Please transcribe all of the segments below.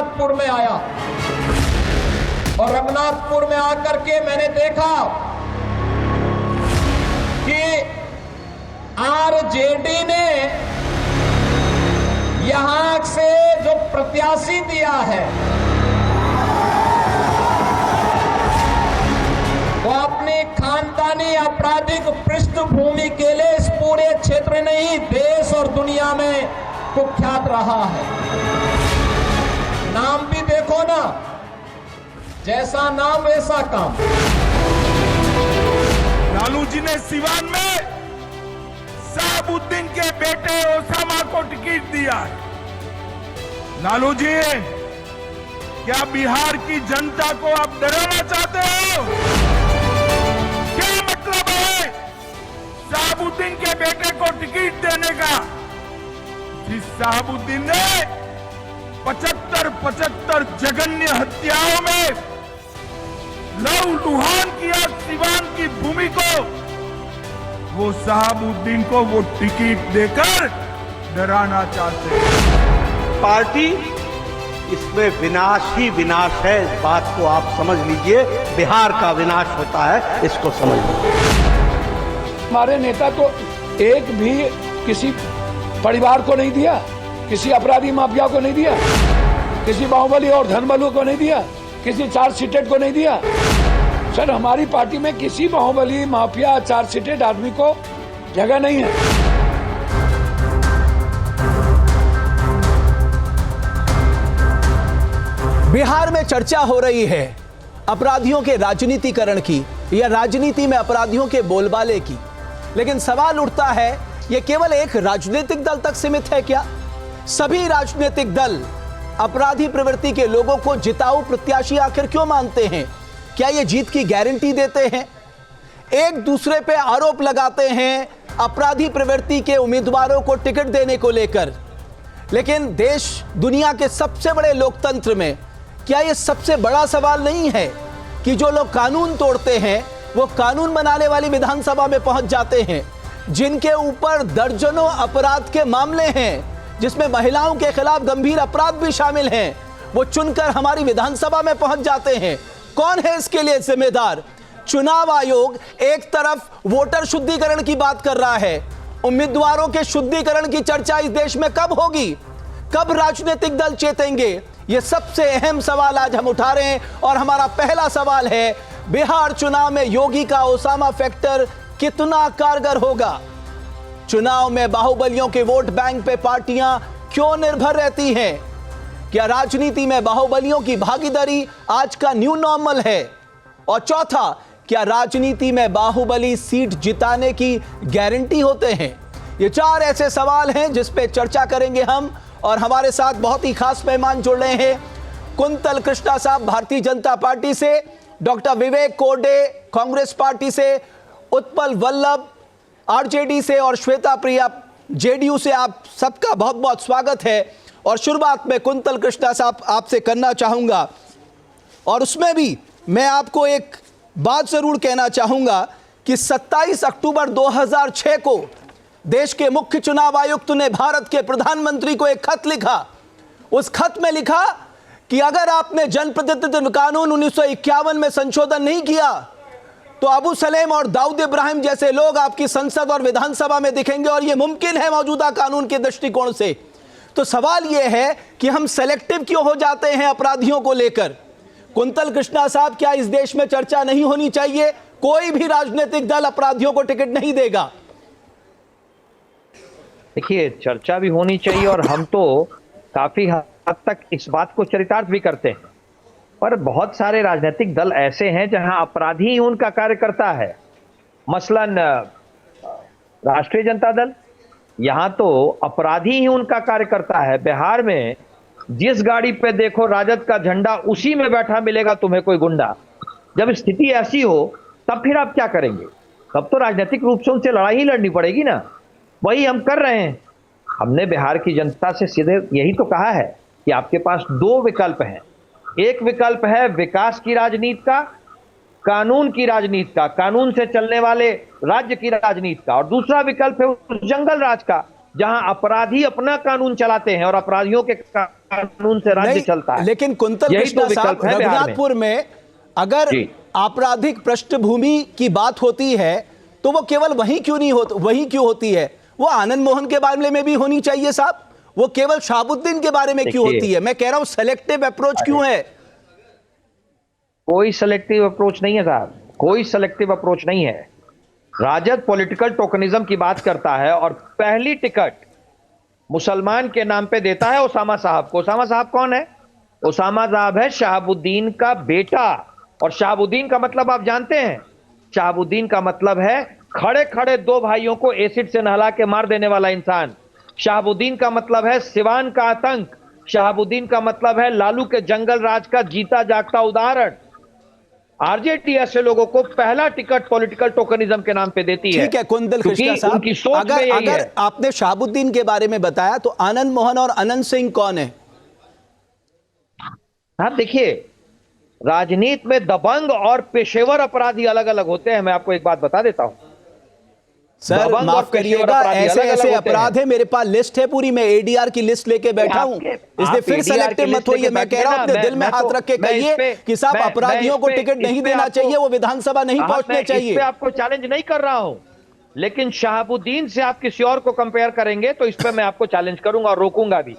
रघुनाथपुर में आया और रघुनाथपुर में आकर के मैंने देखा कि आरजेडी ने यहां से जो प्रत्याशी दिया है वो अपनी खानदानी आपराधिक पृष्ठभूमि के लिए इस पूरे क्षेत्र नहीं देश और दुनिया में कुख्यात रहा है। नाम भी देखो ना, जैसा नाम वैसा काम। लालू जी ने सिवान में शहाबुद्दीन के बेटे ओसामा को टिकट दिया है। लालू जी, क्या बिहार की जनता को आप डराना चाहते हो? क्या मतलब है शहाबुद्दीन के बेटे को टिकट देने का? जिस शहाबुद्दीन ने 75 जघन्य हत्याओं में लहूलुहान किया सिवान की भूमि को, वो शहाबुद्दीन को वो टिकट देकर डराना चाहते हैं। पार्टी इसमें विनाश ही विनाश है, इस बात को आप समझ लीजिए। बिहार का विनाश होता है, इसको समझ लीजिए। हमारे नेता तो एक भी किसी परिवार को नहीं दिया, किसी अपराधी माफिया को नहीं दिया, किसी बाहुबली और धनबलू को नहीं दिया, किसी चार्ज सीटेड को नहीं दिया। सर, हमारी पार्टी में किसी बाहुबली माफिया चार्ज सीटेड आदमी को जगह नहीं है। बिहार में चर्चा हो रही है अपराधियों के राजनीतिकरण की या राजनीति में अपराधियों के बोलबाले की, लेकिन सवाल उठता है यह केवल एक राजनीतिक दल तक सीमित है क्या? सभी राजनीतिक दल अपराधी प्रवृत्ति के लोगों को जिताऊ प्रत्याशी आखिर क्यों मानते हैं? क्या ये जीत की गारंटी देते हैं? एक दूसरे पे आरोप लगाते हैं अपराधी प्रवृत्ति के उम्मीदवारों को टिकट देने को लेकर, लेकिन देश दुनिया के सबसे बड़े लोकतंत्र में क्या यह सबसे बड़ा सवाल नहीं है कि जो लोग कानून तोड़ते हैं वो कानून बनाने वाली विधानसभा में पहुंच जाते हैं, जिनके ऊपर दर्जनों अपराध के मामले हैं, जिसमें महिलाओं के खिलाफ गंभीर अपराध भी शामिल हैं, वो चुनकर हमारी विधानसभा में पहुंच जाते हैं। कौन है इसके लिए जिम्मेदार? चुनाव आयोग एक तरफ वोटर शुद्धिकरण की बात कर रहा है, उम्मीदवारों के शुद्धिकरण की चर्चा इस देश में कब होगी? कब राजनीतिक दल चेतेंगे? यह सबसे अहम सवाल आज हम उठा रहे हैं और हमारा पहला सवाल है, बिहार चुनाव में योगी का ओसामा फैक्टर कितना कारगर होगा? चुनाव में बाहुबलियों के वोट बैंक पे पार्टियां क्यों निर्भर रहती हैं? क्या राजनीति में बाहुबलियों की भागीदारी आज का न्यू नॉर्मल है? और चौथा, क्या राजनीति में बाहुबली सीट जिताने की गारंटी होते हैं? ये चार ऐसे सवाल हैं जिस पे चर्चा करेंगे हम, और हमारे साथ बहुत ही खास मेहमान जुड़ रहे हैं। कुंतल कृष्णा साहब भारतीय जनता पार्टी से, डॉक्टर विवेक कोरडे कांग्रेस पार्टी से, उत्पल वल्लभ आरजेडी से और श्वेता प्रिया जेडीयू से। आप सबका बहुत बहुत स्वागत है। और शुरुआत में कुंतल कृष्णा साहब आपसे करना चाहूंगा, और उसमें भी मैं आपको एक बात जरूर कहना चाहूंगा कि 27 अक्टूबर 2006 को देश के मुख्य चुनाव आयुक्त ने भारत के प्रधानमंत्री को एक खत लिखा। उस खत में लिखा कि अगर आपने जनप्रतिनिधित्व कानून 1951 में संशोधन नहीं किया तो अबू सलेम और दाऊद इब्राहिम जैसे लोग आपकी संसद और विधानसभा में दिखेंगे, और यह मुमकिन है मौजूदा कानून के दृष्टिकोण से। तो सवाल यह है कि हम सेलेक्टिव क्यों हो जाते हैं अपराधियों को लेकर? कुंतल कृष्णा साहब, क्या इस देश में चर्चा नहीं होनी चाहिए? कोई भी राजनीतिक दल अपराधियों को टिकट नहीं देगा। देखिए, चर्चा भी होनी चाहिए और हम तो काफी हद तक इस बात को चरितार्थ भी करते हैं, पर बहुत सारे राजनीतिक दल ऐसे हैं जहां अपराधी ही उनका कार्य करता है। मसलन राष्ट्रीय जनता दल, यहां तो अपराधी ही उनका कार्य करता है। बिहार में जिस गाड़ी पे देखो राजद का झंडा, उसी में बैठा मिलेगा तुम्हें कोई गुंडा। जब स्थिति ऐसी हो तब फिर आप क्या करेंगे? तब तो राजनीतिक रूप से उनसे लड़ाई ही लड़नी पड़ेगी ना। वही हम कर रहे हैं। हमने बिहार की जनता से सीधे यही तो कहा है कि आपके पास दो विकल्प हैं। एक विकल्प है विकास की राजनीति का, कानून की राजनीति का, कानून से चलने वाले राज्य की राजनीति का, और दूसरा विकल्प है उस जंगल राज का, जहां अपराधी अपना कानून चलाते हैं और अपराधियों के कानून से राज्य नहीं, चलता है। लेकिन कुंतल यही कृष्णा तो साहब, विकल्प है बिहार में। रघुनाथपुर में अगर जी। आपराधिक पृष्ठभूमि की बात होती है तो वो केवल वहीं क्यों नहीं होती, वहीं क्यों होती है? वो आनंद मोहन के बारे में भी होनी चाहिए साहब, वो केवल शहाबुद्दीन के बारे में क्यों देखिए, होती है? मैं कह रहा हूं सेलेक्टिव अप्रोच क्यों है? कोई सेलेक्टिव अप्रोच नहीं है साहब, कोई सेलेक्टिव अप्रोच नहीं है। राजद पॉलिटिकल टोकनिज्म की बात करता है और पहली टिकट मुसलमान के नाम पे देता है ओसामा साहब को। ओसामा साहब कौन है? ओसामा साहब है शहाबुद्दीन का बेटा। और शहाबुद्दीन का मतलब आप जानते हैं? शहाबुद्दीन का मतलब है खड़े खड़े दो भाइयों को एसिड से नहला के मार देने वाला इंसान। शहाबुद्दीन का मतलब है सिवान का आतंक। शहाबुद्दीन का मतलब है लालू के जंगल राज का जीता जागता उदाहरण। आरजेडी ऐसे लोगों को पहला टिकट पॉलिटिकल टोकनिज्म के नाम पे देती है। ठीक है कुंदल कृष्णा क्योंकि साहब, उनकी सोच में यही अगर है। आपने शहाबुद्दीन के बारे में बताया तो आनंद मोहन और अनंत सिंह कौन है? आप देखिए, राजनीति में दबंग और पेशेवर अपराधी अलग अलग होते हैं। मैं आपको एक बात बता देता हूं। सर दबंग और माफ पेशेवर करिएगा, अपराधी ऐसे अलग-अलग ऐसे होते अपराध है, मेरे पास लिस्ट है पूरी, मैं एडीआर की लिस्ट लेके बैठा हूं, इसलिए फिर सेलेक्टिव मत होइए। मैं कह रहा हूं अपने दिल में हाथ रख के कहिए कि साहब अपराधियों को टिकट नहीं देना चाहिए, वो विधानसभा नहीं पहुंचने चाहिए। इस पे आपको चैलेंज नहीं कर रहा हूं, लेकिन शहाबुद्दीन से आप किसी और को कंपेयर करेंगे तो इस पे मैं आपको चैलेंज करूंगा और रोकूंगा भी।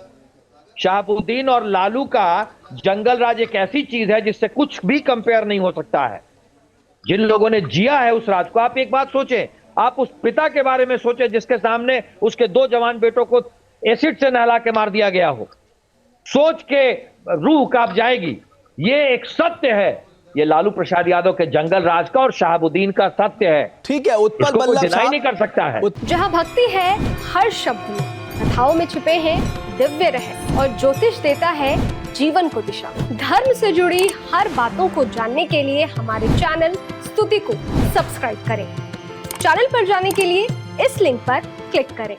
शहाबुद्दीन और लालू का जंगल राज एक ऐसी चीज है जिससे कुछ भी कंपेयर नहीं हो सकता है। जिन लोगों ने जिया है उस राज को, आप एक बात सोचें, आप उस पिता के बारे में सोचें जिसके सामने उसके दो जवान बेटों को एसिड से नहला के मार दिया गया हो। सोच के रूह कांप जाएगी। ये एक सत्य है, ये लालू प्रसाद यादव के जंगल राज का और शहाबुद्दीन का सत्य है। ठीक है, उत्पल इसको कोई बल्लभ डिनाई साहब नहीं कर सकता है। जहां भक्ति है हर शब्द में, कथाओं में छिपे हैं दिव्य रहस्य और ज्योतिष देता है जीवन को दिशा। धर्म से जुड़ी हर बातों को जानने के लिए हमारे चैनल स्तुति को सब्सक्राइब करें। चैनल पर जाने के लिए इस लिंक पर क्लिक करें।